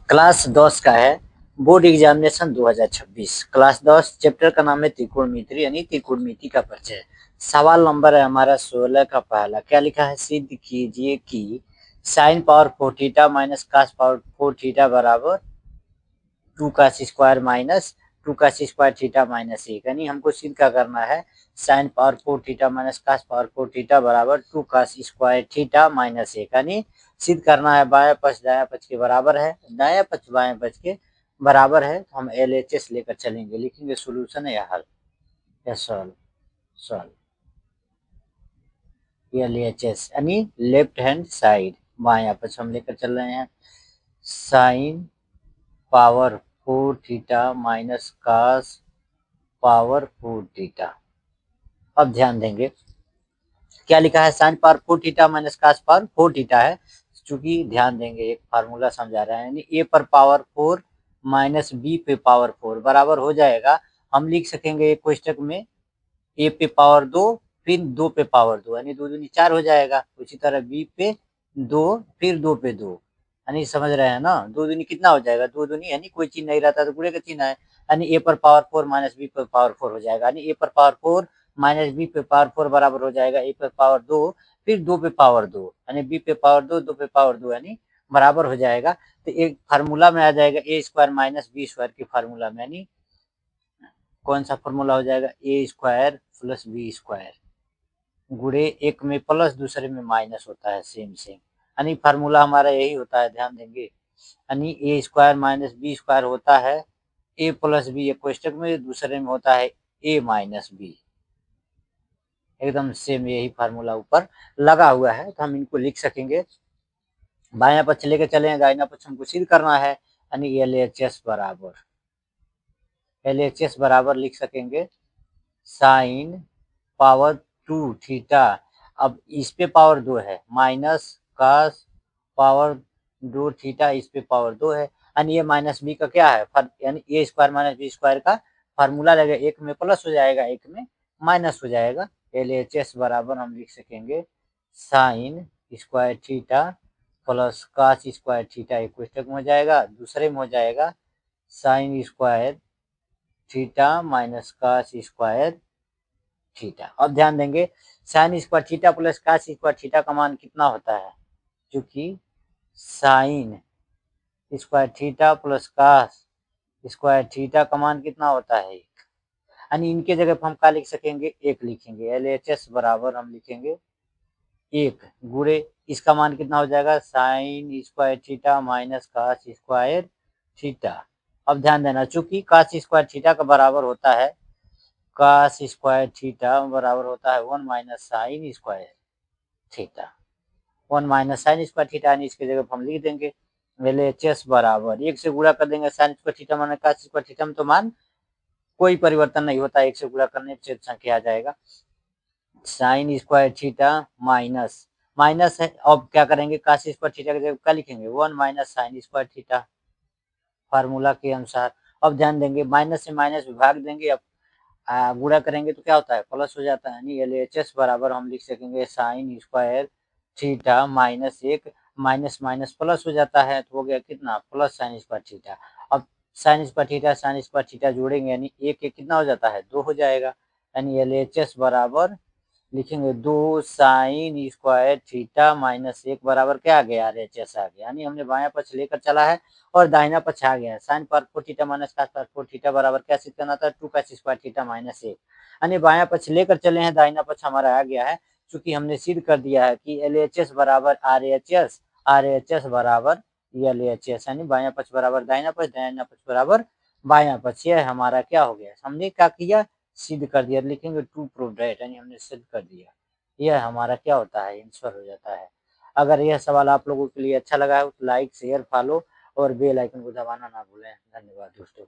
Class 10 का है board examination 2026। Class 10 chapter का नाम है त्रिकोणमिति यानी त्रिकोणमिति का परिचय। सवाल नंबर है हमारा 16 का पहला। क्या लिखा है? सिद्ध कीजिए कि sine power 4 theta minus cos power 4 theta बराबर 2 cos square minus 2 cos square theta minus 1। यानी हमको सिद्ध क्या करना है? Sine power 4 theta minus cos power 4 theta बराबर 2 कास स्क्वायर थीटा माइनस 1। यानी सिद्ध करना है बायां पक्ष दायां पक्ष के बराबर है, दायां पक्ष बायां पक्ष के बराबर है। तो हम LHS लेकर चलेंगे, लिखेंगे सोल्यूशन या हल या सॉल्व। सॉल्व LHS यानी लेफ्ट हैंड साइड, बायां पक्ष हम लेकर चल रहे हैं। Sine power 4 theta minus cos power 4 theta. अब ध्यान देंगे क्या लिखा है? Sine power 4 theta minus cos power 4 theta है। चूंकि ध्यान देंगे एक फार्मूला समझा रहा है, यानी ए पर पावर 4 माइनस बी पे पावर 4 बराबर हो जाएगा। हम लिख सकेंगे एक कोष्टक में ए पे पावर 2 फिर 2 पे पावर 2 यानी 2 दूनी 4 हो जाएगा। उसी तरह बी पे 2 फिर 2 पे 2 यानी समझ रहे हैं ना? 2 दूनी कितना हो जाएगा? 2 दूनी यानी कोई चीज नहीं रहता तो गुणे का चिन्ह है, यानी ए पर पावर 4 माइनस बी पर पावर 4 हो जाएगा। यानी ए पर पावर 4 माइनस बी पे पावर 4 बराबर हो जाएगा ए पर पावर 2 फिर 2 पे पावर 2 यानी बी पे पावर 2 2 पे पावर 2 यानी बराबर हो जाएगा। तो एक फार्मूला में आ जाएगा ए स्क्वायर माइनस बी स्क्वायर की फार्मूला में, यानी कौन सा फॉर्मूला हो जाएगा? ए स्क्वायर प्लस बी स्क्वायर गुणे एक में प्लस दूसरे में माइनस होता है, सेम सेम। यानी फार्मूला हमारा यही होता है, ध्यान देंगे। यानी ए स्क्वायर माइनस बी स्क्वायर होता है ए प्लस बी, एक कोष्टक में, दूसरे में होता है ए माइनस बी। एकदम सेम यही फार्मूला ऊपर लगा हुआ है, तो हम इनको लिख सकेंगे। बायां पक्ष लेके चले, दाहिना पक्ष हमको सिद्ध करना है, यानी LHS बराबर लिख सकेंगे साइन पावर 2 थीटा। अब इस पे पावर 2 है माइनस कास पावर 2 थीटा, इस पे पावर 2 है, यानी ये माइनस बी का क्या है? यानी ए स्क्वायर माइनस बी स्क्वायर का फार्मूला लगेगा, एक में प्लस हो जाएगा एक में माइनस हो जाएगा। LHS बराबर हम लिख सकेंगे sine square theta plus cos square theta, एक कोष्टक में हो जाएगा, दूसरे में हो जाएगा sine square theta minus cos square theta. अब ध्यान देंगे sine square theta plus cos square theta का मान कितना होता है? क्योंकि sine square theta plus cos square theta का मान कितना होता है? एक। यानी इनके जगह पर हम क्या लिख सकेंगे? एक लिखेंगे। LHS बराबर हम लिखेंगे एक गुणे इसका मान कितना हो जाएगा? Sine square theta minus cos square theta. अब ध्यान देना, चूंकि कास स्क्वायर थीटा का बराबर होता है कास स्क्वायर थीटा बराबर होता है 1 minus sign square theta. 1 minus sign square theta, यानी इसके जगह हम लिख देंगे LHS बराबर एक से गुणा कर देंगे sine square theta minus cos square theta में, तो मान कोई परिवर्तन नहीं होता, एक से गुणा करने से संख्या आ जाएगा sine square theta minus minus है। अब क्या करेंगे? कास स्क्वायर थीटा की जगह क्या लिखेंगे? 1 minus sign square theta formula के अनुसार। अब ध्यान देंगे माइनस से माइनस विभाग देंगे, अब गुणा करेंगे तो क्या होता है? प्लस हो जाता है, यानी LHS बराबर हम लिख सकेंगे साइन स्क्वायर थीटा माइनस एक माइनस माइनस प्लस हो जाता है, तो हो गया कितना? Plus sign square theta. अब साइन स्क्वायर थीटा जोड़ेंगे, यानी एक एक कितना हो जाता है? 2 हो जाएगा, यानी LHS बराबर लिखेंगे 2 साइन स्क्वायर थीटा माइनस एक बराबर क्या आ गया? RHS आ गया। यानी हमने बायां पक्ष लेकर चला है और दाहिना पक्ष आ गया है। Sine power 4 theta minus cos power 4 theta बराबर क्या सिद्ध करना था? 2 कास स्क्वायर थीटा माइनस एक। यानी बायां पक्ष लेकर चले हैं, दाहिना पक्ष हमारा आ गया है। चूंकि हमने सिद्ध कर दिया है कि LHS बराबर RHS बराबर LHS, यानी बायां पक्ष बराबर दाहिना पक्ष बराबर बायां पक्ष। यह हमारा क्या हो गया? हमने क्या किया? सिद्ध कर दिया। लिखेंगे टू प्रूव दैट, यानी हमने सिद्ध कर दिया। यह हमारा क्या होता है? आंसर हो जाता है। अगर यह सवाल आप लोगों के लिए अच्छा लगा है तो लाइक शेयर फॉलो और बेल आइकन को दबाना ना भूलें। धन्यवाद दोस्तों।